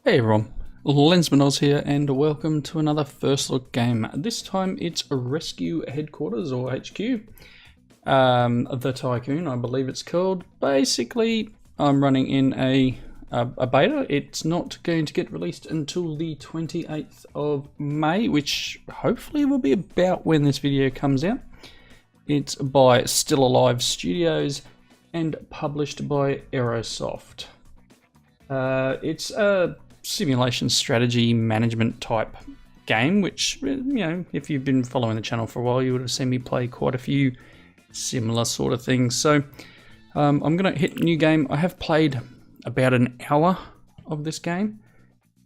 Hey everyone, Lensman Oz here and welcome to another first look game. This time it's Rescue Headquarters or HQ, the Tycoon I believe it's called. Basically I'm running in a beta. It's not going to get released until the 28th of May, which hopefully will be about when this video comes out. It's by Stillalive Studios and published by Aerosoft. It's a simulation strategy management type game, which, you know, if you've been following the channel for a while, you would have seen me play quite a few similar sort of things. So I'm going to hit new game. I have played about an hour of this game,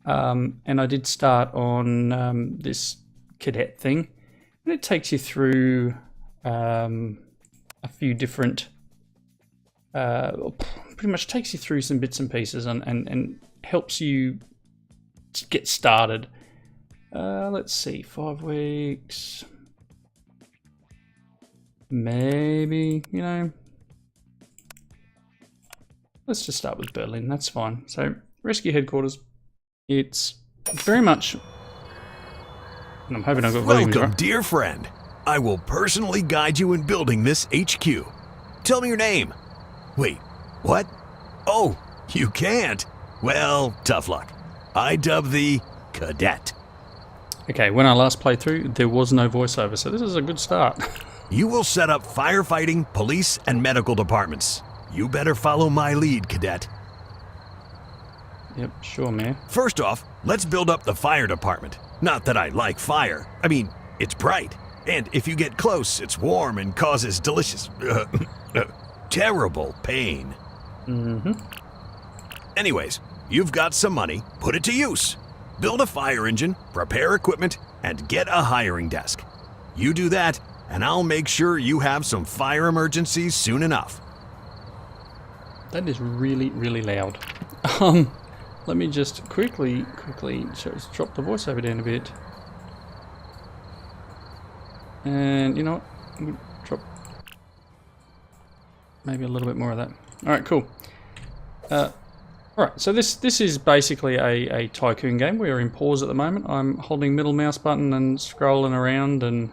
and I did start on this cadet thing, and it takes you through a few different pretty much takes you through some bits and pieces and helps you get started. Let's see, 5 weeks, maybe, you know, let's just start with Berlin, that's fine. So Rescue Headquarters, it's very much, and I'm hoping I've got volumes Welcome, right. dear friend. I will personally guide you in building this HQ. Tell me your name. Wait, what? Oh, you can't? Well, tough luck. I dub thee Cadet. Okay, when I last played through, there was no voiceover, so this is a good start. You will set up firefighting, police, and medical departments. You better follow my lead, Cadet. Yep, sure, man. First off, let's build up the fire department. Not that I like fire. I mean, it's bright. And if you get close, it's warm and causes delicious, terrible pain. Anyways, you've got some money, put it to use. Build a fire engine, prepare equipment, and get a hiring desk. You do that, and I'll make sure you have some fire emergencies soon enough. That is really, really loud. Let me just quickly just drop the voiceover down a bit. And you know what? I'm gonna drop maybe a little bit more of that. Alright, cool. Alright, so this is basically a Tycoon game. We're in pause at the moment. I'm holding middle mouse button and scrolling around, and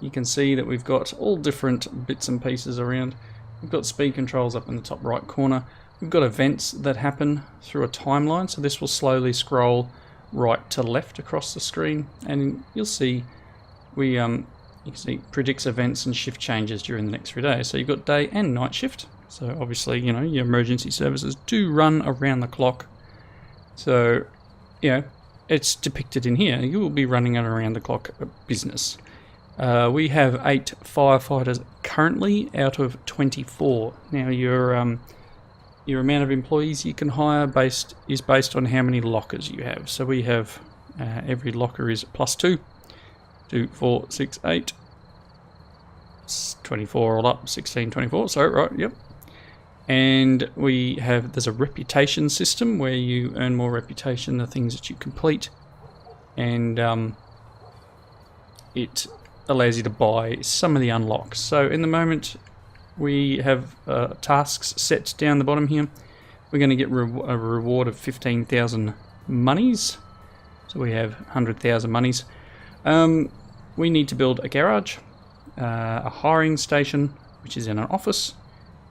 you can see that we've got all different bits and pieces around. We've got speed controls up in the top right corner. We've got events that happen through a timeline, so this will slowly scroll right to left across the screen, and you'll see you can see predicts events and shift changes during the next few days. So you've got day and night shift. So obviously, you know, your emergency services do run around the clock. So, you know, it's depicted in here. You will be running an around the clock business. We have 8 firefighters currently out of 24. Now your amount of employees you can hire is based on how many lockers you have. So we have every locker is +2. 2, 4, 6, 8, 24 all up, 16, 24, so right, yep. And there's a reputation system where you earn more reputation the things that you complete, and it allows you to buy some of the unlocks. So in the moment we have tasks set down the bottom here. We're going to get a reward of 15,000 monies, so we have 100,000 monies. We need to build a garage, a hiring station, which is in an office,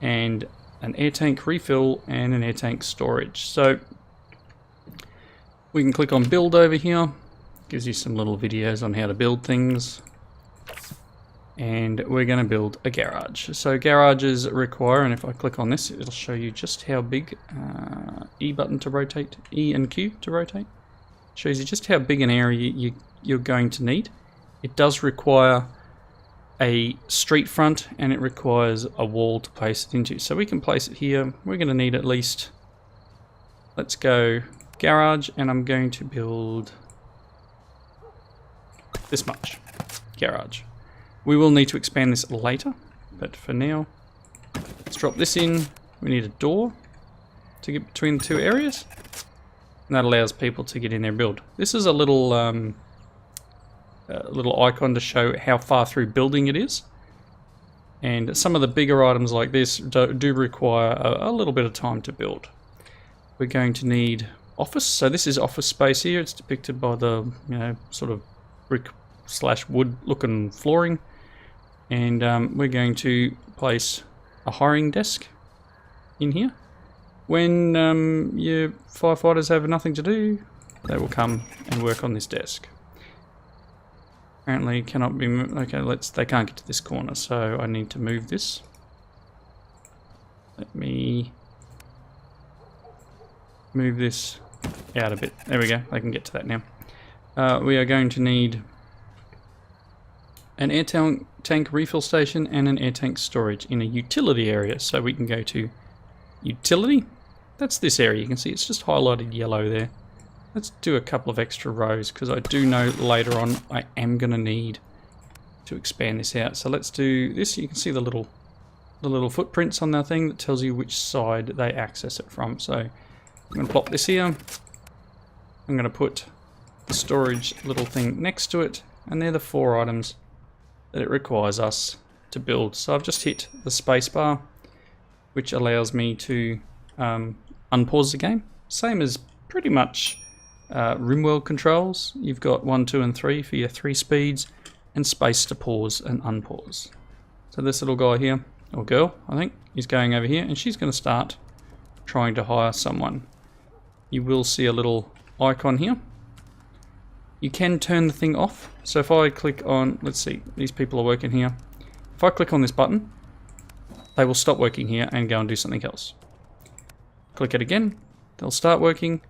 and an air tank refill and an air tank storage. So we can click on build over here. Gives you some little videos on how to build things. And we're going to build a garage. So garages require, and if I click on this, it'll show you just how big, E button to rotate, E and Q to rotate. Shows you just how big an area you're going to need. It does require a street front, and it requires a wall to place it into. So we can place it here. We're going to need at least, let's go garage, and I'm going to build this much garage. We will need to expand this later, but for now, let's drop this in. We need a door to get between the two areas. And that allows people to get in their build. This is a little icon to show how far through building it is. And some of the bigger items like this do require a little bit of time to build. We're going to need office. So this is office space here. It's depicted by the, you know, sort of brick / wood looking flooring. And we're going to place a hiring desk in here. When your firefighters have nothing to do, they will come and work on this desk. Apparently cannot be moved. Okay, they can't get to this corner, so I need to move this. Let me move this out a bit. There we go, they can get to that now. We are going to need an air tank refill station and an air tank storage in a utility area. So we can go to utility. That's this area. You can see it's just highlighted yellow there. Let's do a couple of extra rows because I do know later on I am going to need to expand this out. So let's do this. You can see the little footprints on that thing that tells you which side they access it from. So I'm going to plop this here. I'm going to put the storage little thing next to it, and they're the 4 items that it requires us to build. So I've just hit the space bar, which allows me to unpause the game. Same as pretty much RimWorld controls. You've got 1, 2, and 3 for your 3 speeds, and space to pause and unpause. So this little guy here, or girl, I think, is going over here, and she's going to start trying to hire someone. You will see a little icon here. You can turn the thing off. So if I click on, let's see, these people are working here. If I click on this button, they will stop working here and go and do something else. Click it again, they'll start working,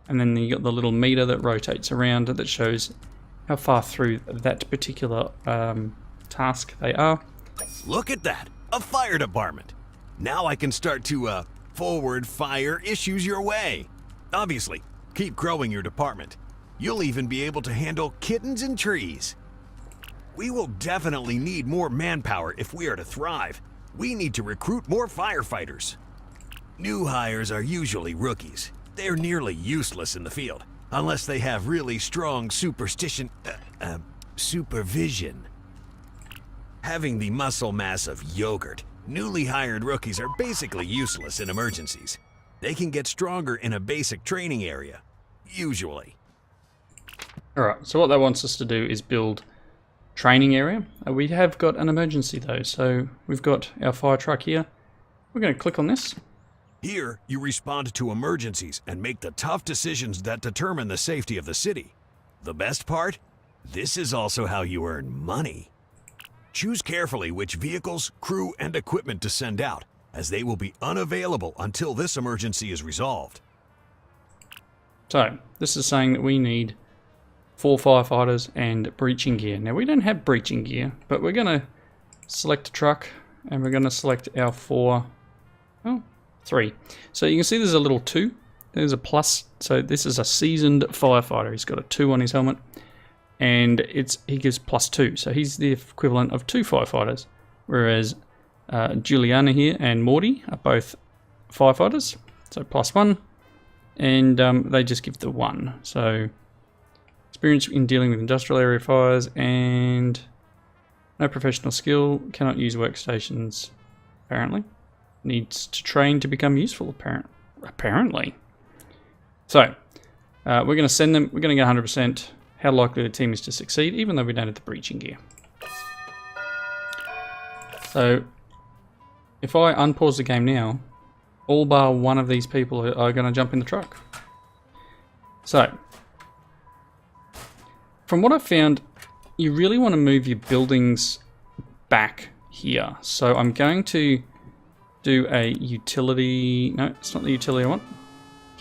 and then you got the little meter that rotates around that shows how far through that particular task they are. Look at that, a fire department. Now I can start to forward fire issues your way. Obviously, keep growing your department. You'll even be able to handle kittens and trees. We will definitely need more manpower if we are to thrive. We need to recruit more firefighters. New hires are usually rookies. They're nearly useless in the field, unless they have really strong supervision. Having the muscle mass of yogurt, newly hired rookies are basically useless in emergencies. They can get stronger in a basic training area, usually. Alright, so what that wants us to do is build training area. We have got an emergency though, so we've got our fire truck here. We're going to click on this. Here, you respond to emergencies and make the tough decisions that determine the safety of the city. The best part? This is also how you earn money. Choose carefully which vehicles, crew, and equipment to send out, as they will be unavailable until this emergency is resolved. So, this is saying that we need 4 firefighters and breaching gear. Now, we don't have breaching gear, but we're going to select a truck, and we're going to select our 3. So you can see there's a little 2. There's a plus. So this is a seasoned firefighter. He's got a 2 on his helmet, and he gives +2. So he's the equivalent of 2 firefighters. Whereas Juliana here and Morty are both firefighters, so +1, and they just give the 1. So experience in dealing with industrial area fires and no professional skill, cannot use workstations, apparently. Needs to train to become useful, apparently. So, we're going to send them, we're going to get 100%. How likely the team is to succeed, even though we don't have the breaching gear. So, if I unpause the game now, all bar one of these people are going to jump in the truck. So, from what I've found, you really want to move your buildings back here. So I'm going to do a utility. No, it's not the utility I want.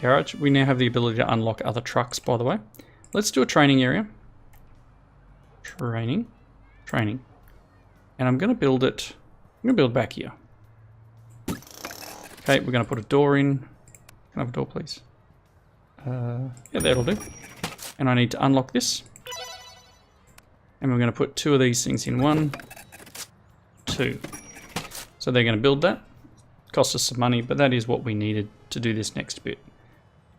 Garage. We now have the ability to unlock other trucks, by the way. Let's do a training area. Training. And I'm going to build it. I'm going to build back here. Okay, we're going to put a door in. Can I have a door, please? Yeah, that'll do. And I need to unlock this. And we're going to put 2 of these things in. 1, 2. So they're going to build that. Cost us some money, but that is what we needed to do this next bit.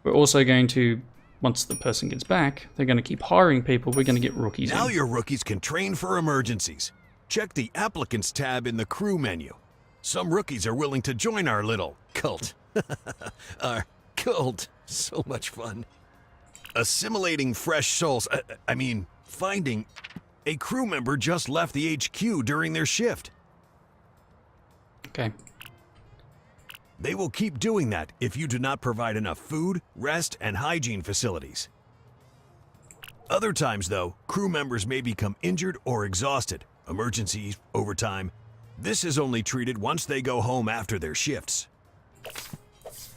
We're also going to, once the person gets back, they're going to keep hiring people. We're going to get rookies Now in. your rookies can train for emergencies. Check the Applicants tab in the crew menu. Some rookies are willing to join our little cult. Our difficult. So much fun. Assimilating fresh souls. I mean, finding a crew member just left the HQ during their shift. Okay. They will keep doing that if you do not provide enough food, rest, and hygiene facilities. Other times, though, crew members may become injured or exhausted. Emergencies, overtime. This is only treated once they go home after their shifts.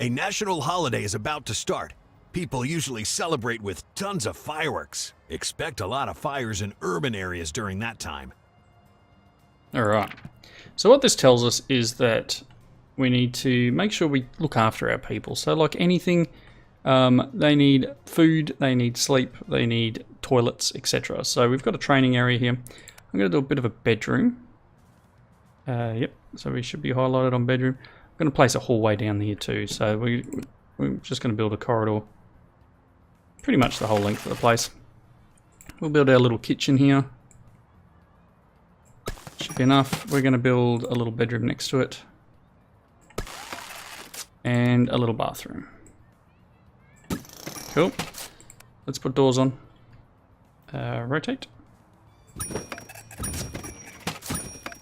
A national holiday is about to start. People usually celebrate with tons of fireworks. Expect a lot of fires in urban areas during that time. Alright. So what this tells us is that we need to make sure we look after our people. So like anything, they need food, they need sleep, they need toilets, etc. So we've got a training area here. I'm going to do a bit of a bedroom. Yep, so we should be highlighted on bedroom. I'm going to place a hallway down here too. So we're just going to build a corridor pretty much the whole length of the place. We'll build our little kitchen here. Should be enough. We're going to build a little bedroom next to it. And a little bathroom. Cool. Let's put doors on. Rotate.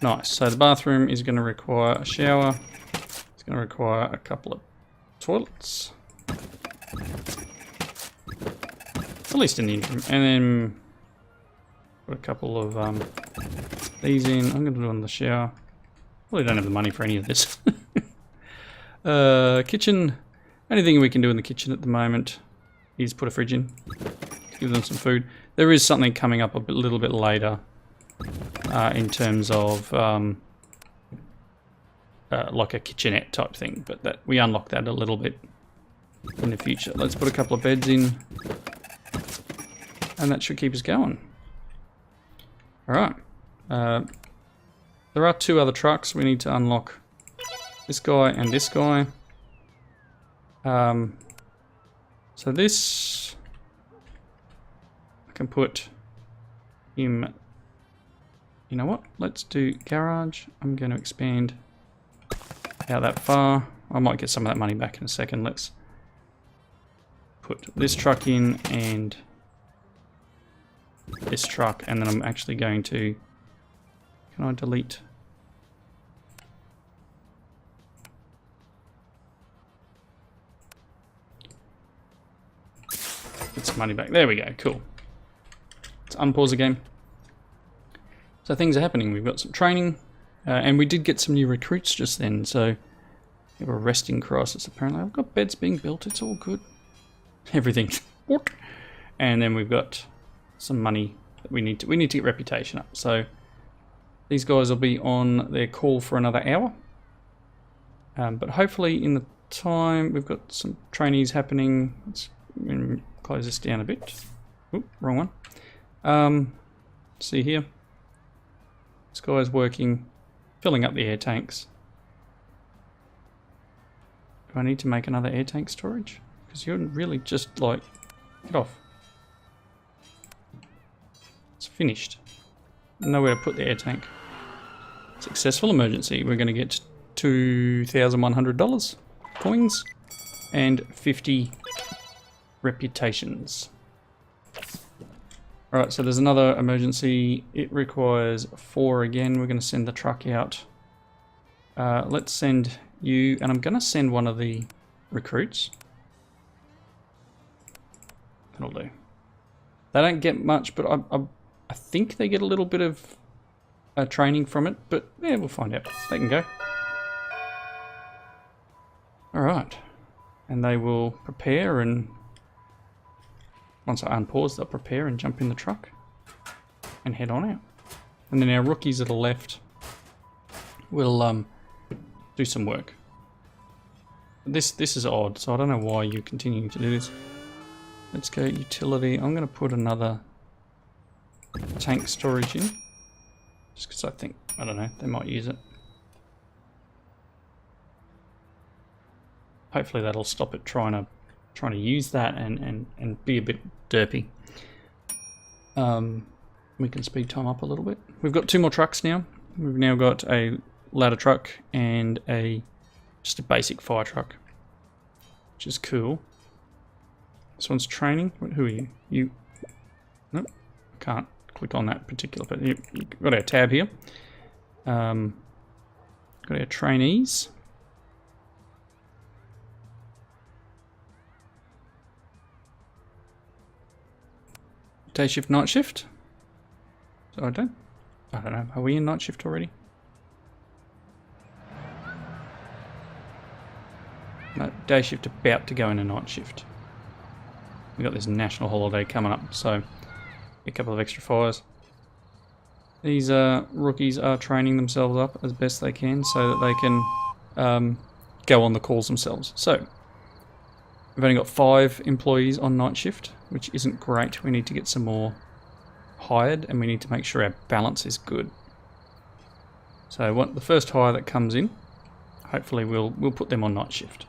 Nice. So the bathroom is going to require a shower. It's going to require a couple of toilets. At least in the interim. And then put a couple of these in. I'm going to do it on the shower. Well, I don't have the money for any of this. Kitchen. Anything we can do in the kitchen at the moment is put a fridge in. Give them some food. There is something coming up a little bit later in terms of like a kitchenette type thing, but that we unlock that a little bit in the future. Let's put a couple of beds in, and that should keep us going. Alright. There are 2 other trucks. We need to unlock this guy and this guy. So this, I can put him, you know what, let's do garage. I'm going to expand out that far. I might get some of that money back in a second. Let's put this truck in and this truck, and then I'm actually going to, can I delete? Get some money back. There we go. Cool. Let's unpause the game. So things are happening. We've got some training, and we did get some new recruits just then. So we have a resting crisis. Apparently, I've got beds being built. It's all good. Everything. And then we've got some money that we need to get reputation up. So these guys will be on their call for another hour. But hopefully in the time we've got some trainees happening. Let's close this down a bit. Oop, wrong one. See here. This guy's working, filling up the air tanks. Do I need to make another air tank storage? Because you're really just like, get off. It's finished. Nowhere to put the air tank. Successful emergency. We're going to get $2,100 coins and 50 reputations. Alright, so there's another emergency. It requires 4 again. We're going to send the truck out. Let's send you, and I'm going to send one of the recruits. That'll do. They don't get much, but I think they get a little bit of training from it, but yeah, we'll find out. They can go. Alright. And they will prepare, and once I unpause, they'll prepare and jump in the truck and head on out. And then our rookies that are left will do some work. This is odd, so I don't know why you're continuing to do this. Let's go utility. I'm going to put another tank storage in, just because I think, I don't know, they might use it. Hopefully that'll stop it trying to use that and be a bit derpy. We can speed time up a little bit. We've got 2 more trucks now. We've now got a ladder truck and just a basic fire truck. which is cool. This one's training. Who are you? You? Nope. Can't click on that particular. But you've got our tab here. Got our trainees. Day shift, night shift. So I don't know. Are we in night shift already? No, day shift about to go into night shift. We got this national holiday coming up, so a couple of extra fires. These rookies are training themselves up as best they can so that they can go on the calls themselves. So we've only got 5 employees on night shift, which isn't great. We need to get some more hired, and we need to make sure our balance is good. So the first hire that comes in, hopefully we'll put them on night shift.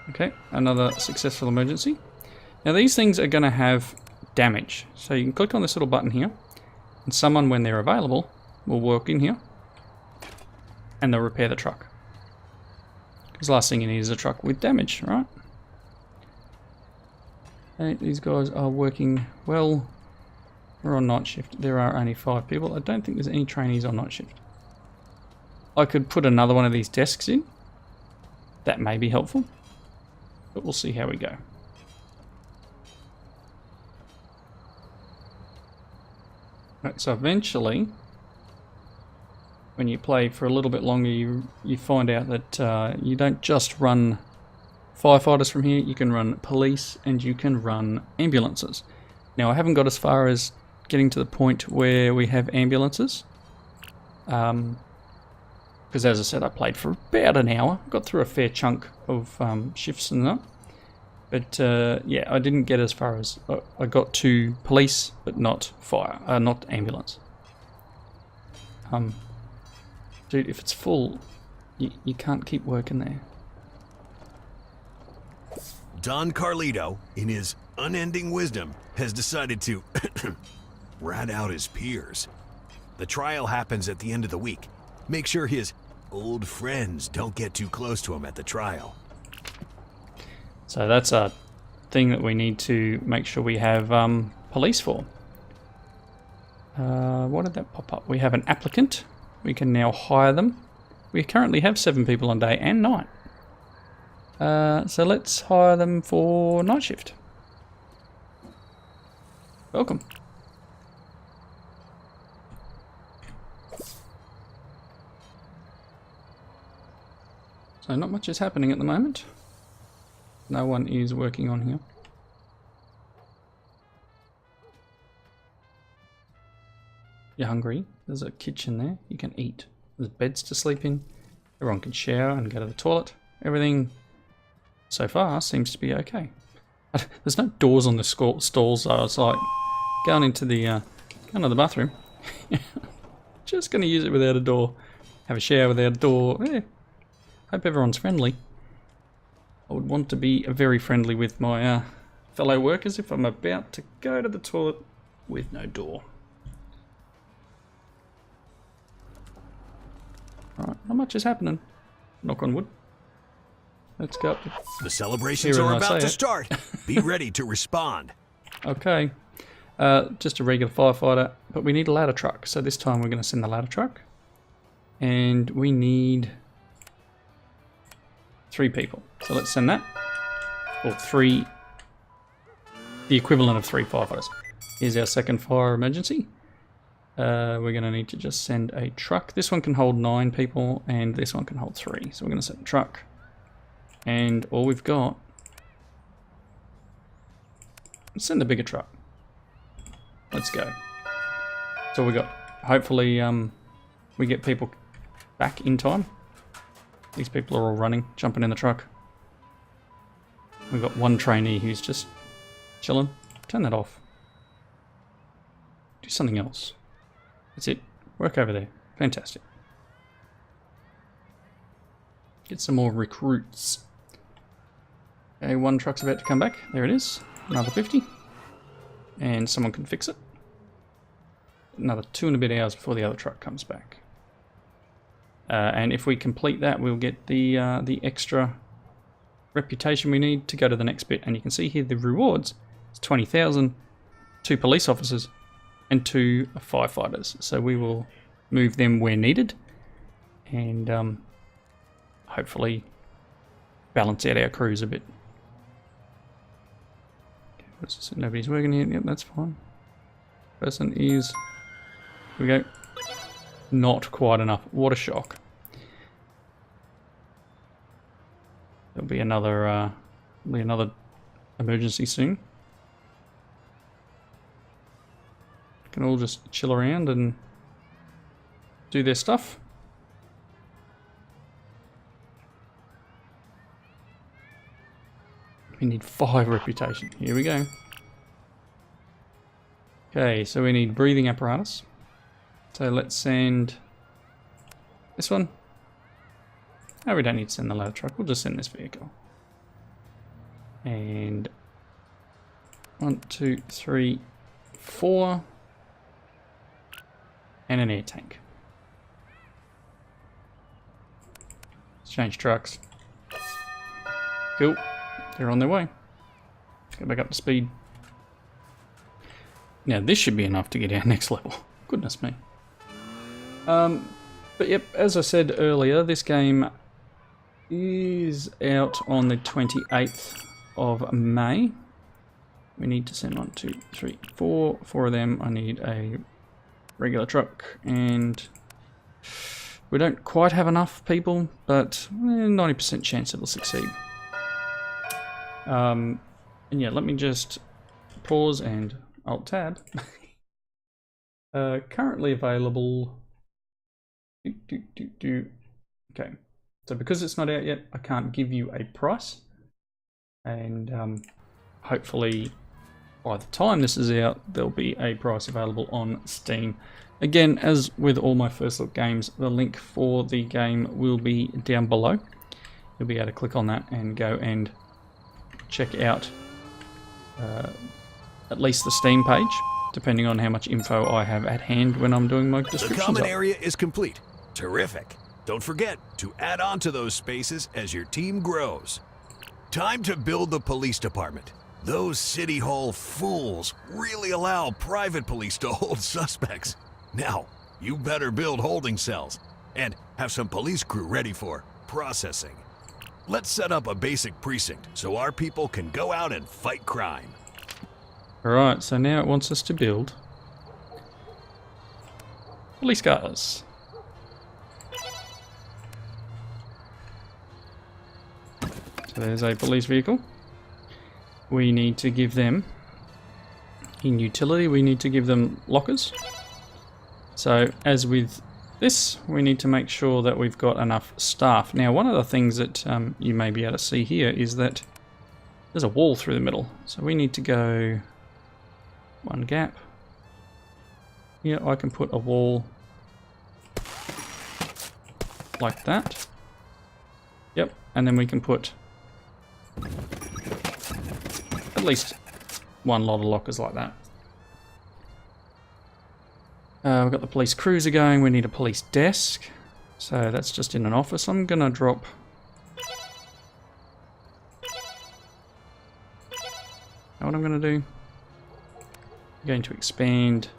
Okay, another successful emergency. Now these things are going to have damage, so you can click on this little button here, and someone, when they're available, will walk in here and they'll repair the truck. Because the last thing you need is a truck with damage, right? Okay, these guys are working well. We're on night shift. There are only 5 people. I don't think there's any trainees on night shift. I could put another one of these desks in. That may be helpful. But we'll see how we go. Right, so eventually, when you play for a little bit longer, you find out that you don't just run firefighters from here, you can run police and you can run ambulances. Now I haven't got as far as getting to the point where we have ambulances. Because as I said, I played for about an hour, got through a fair chunk of shifts and that. But yeah, I didn't get as far as I got to police, but not fire, not ambulance. Dude, if it's full, you can't keep working there. Don Carlito, in his unending wisdom, has decided to rat out his peers. The trial happens at the end of the week. Make sure his old friends don't get too close to him at the trial. So that's a thing that we need to make sure we have police for. What did that pop up? We have an applicant. We can now hire them. We currently have 7 people on day and night. So let's hire them for night shift. Welcome. So not much is happening at the moment. No one is working on here. You're hungry? There's a kitchen there. You can eat. There's beds to sleep in. Everyone can shower and go to the toilet. Everything so far seems to be okay. There's no doors on the stalls though. It's like going into the bathroom. Just going to use it without a door. Have a shower without a door. Yeah. Hope everyone's friendly. I would want to be very friendly with my fellow workers if I'm about to go to the toilet with no door. Alright, not much is happening. Knock on wood. Let's go. The celebrations are about to start. Be ready to respond. Okay. Just a regular firefighter, but we need a ladder truck. So this time we're going to send the ladder truck. And we need 3 people. So let's send that. Or 3. The equivalent of 3 firefighters. Here's our second fire emergency. We're going to need to just send a truck. This one can hold 9 people and this one can hold 3. So we're going to send a truck. And all we've got... Let's send a bigger truck. Let's go. That's all we got. Hopefully we get people back in time. These people are all running, jumping in the truck. We've got one trainee who's just chilling. Turn that off. Do something else. That's it. Work over there. Fantastic. Get some more recruits. Okay, one truck's about to come back. There it is. Another 50. And someone can fix it. Another 2 and a bit hours before the other truck comes back. And if we complete that, we'll get the extra reputation we need to go to the next bit. And you can see here the rewards. It's 20,000, 2 police officers, and 2 firefighters. So we will move them where needed, and hopefully balance out our crews a bit. Okay, what's this? Nobody's working here. Yep, that's fine. Person is. Here we go. Not quite enough. What a shock. There'll be another emergency soon. Can all just chill around and do their stuff. We need 5 reputation. Here we go. Okay, so we need breathing apparatus. So let's send this one. No, we don't need to send the ladder truck. We'll just send this vehicle. And 1, 2, 3, 4. And an air tank. Let's change trucks. Cool. They're on their way. Let's get back up to speed. Now this should be enough to get our next level. Goodness me. But yep, as I said earlier, this game is out on the 28th of May. We need to send 1, 2, 3, 4. 4 of them. I need a regular truck, and we don't quite have enough people, but 90% chance it'll succeed. And yeah, let me just pause and Alt Tab. Currently available. Okay, so because it's not out yet, I can't give you a price, and hopefully by the time this is out, there'll be a price available on Steam. Again, as with all my first look games, the link for the game will be down below. You'll be able to click on that and go and check out at least the Steam page, depending on how much info I have at hand when I'm doing my descriptions. The common area is complete. Terrific. Don't forget to add on to those spaces as your team grows. Time to build the police department. Those City Hall fools really allow private police to hold suspects. Now, you better build holding cells and have some police crew ready for processing. Let's set up a basic precinct so our people can go out and fight crime. Alright, so now it wants us to build police cars. So there's a police vehicle. We need to give them, in utility, we need to give them lockers. So as with this, we need to make sure that we've got enough staff. Now, one of the things that you may be able to see here is that there's a wall through the middle. So we need to go one gap. Here I can put a wall like that. Yep, and then we can put at least one lot of lockers like that. We've got the police cruiser going. We need a police desk. So that's just in an office. I'm going to drop... Now what I'm going to do? I'm going to expand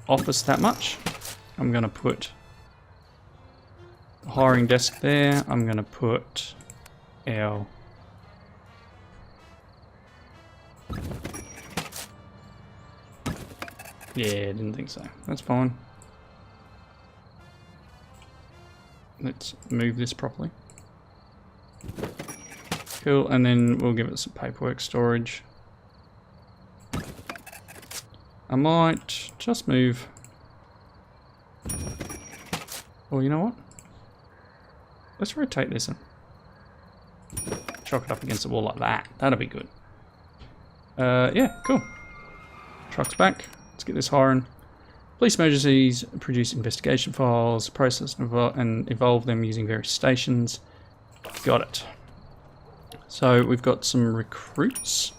office that much. I'm going to put the hiring desk there. I'm going to put our... Yeah, didn't think so. That's fine. Let's move this properly. Cool, and then we'll give it some paperwork storage. I might just move... Well, you know what? Let's rotate this and chuck it up against the wall like that. That'll be good. Yeah, cool. Truck's back. Let's get this hiring. Police emergencies, produce investigation files, process and evolve them using various stations. Got it. So we've got some recruits.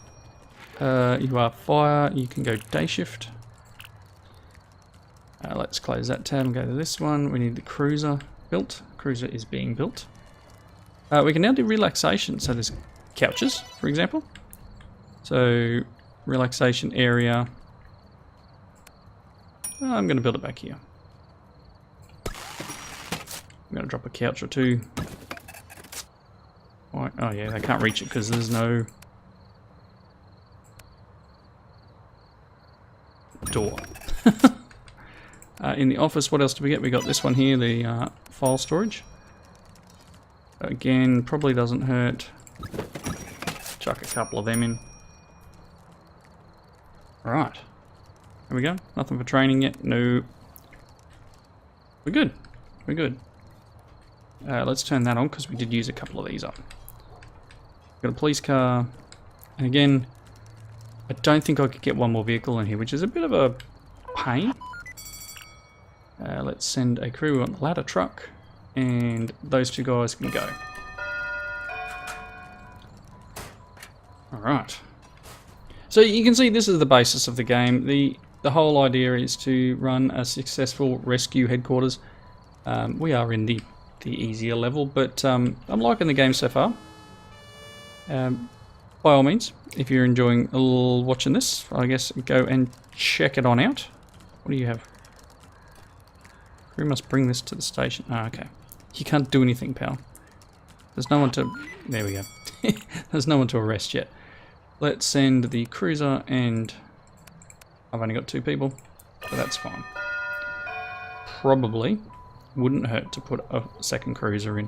You are fire, you can go day shift. Let's close that tab and go to this one. We need the cruiser built. Cruiser is being built. We can now do relaxation. So there's couches, for example. So relaxation area. I'm going to build it back here. I'm going to drop a couch or two. Oh yeah, they can't reach it because there's no door. In the office, what else do we get? We got this one here, the file storage. Again, probably doesn't hurt. Chuck a couple of them in. Right. Here we go. Nothing for training yet. No. We're good. We're good. Let's turn that on because we did use a couple of these up. Got a police car. And again, I don't think I could get one more vehicle in here, which is a bit of a pain. Let's send a crew on the ladder truck, and those two guys can go. Alright. So you can see this is the basis of the game. The whole idea is to run a successful rescue headquarters. We are in the easier level, but I'm liking the game so far. By all means, if you're enjoying watching this, I guess go and check it on out. What do you have? We must bring this to the station. Oh, okay. You can't do anything, pal. There's no one to... There we go. There's no one to arrest yet. Let's send the cruiser, and I've only got 2 people, so that's fine. Probably wouldn't hurt to put a second cruiser in,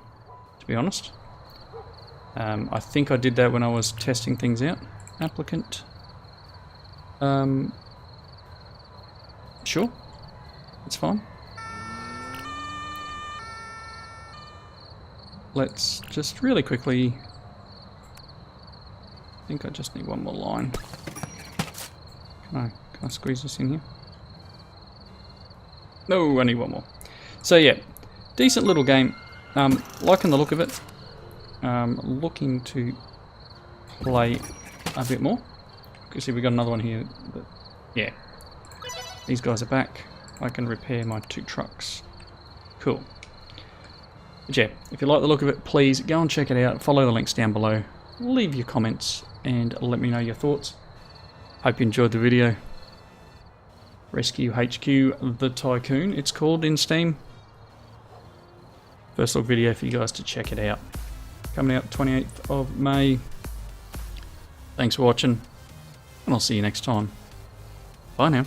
to be honest. I think I did that when I was testing things out. Applicant. Sure. It's fine. Let's just really quickly... I think I just need one more line. Can I squeeze this in here? No, I need one more. So yeah, decent little game. Liking the look of it. Looking to play a bit more. You can see we got another one here. But yeah, these guys are back. I can repair my 2 trucks. Cool. But yeah, if you like the look of it, please go and check it out. Follow the links down below. Leave your comments and let me know your thoughts. Hope you enjoyed the video. Rescue HQ, the Tycoon, it's called in Steam. First look video for you guys to check it out. Coming out 28th of May. Thanks for watching, and I'll see you next time. Bye now.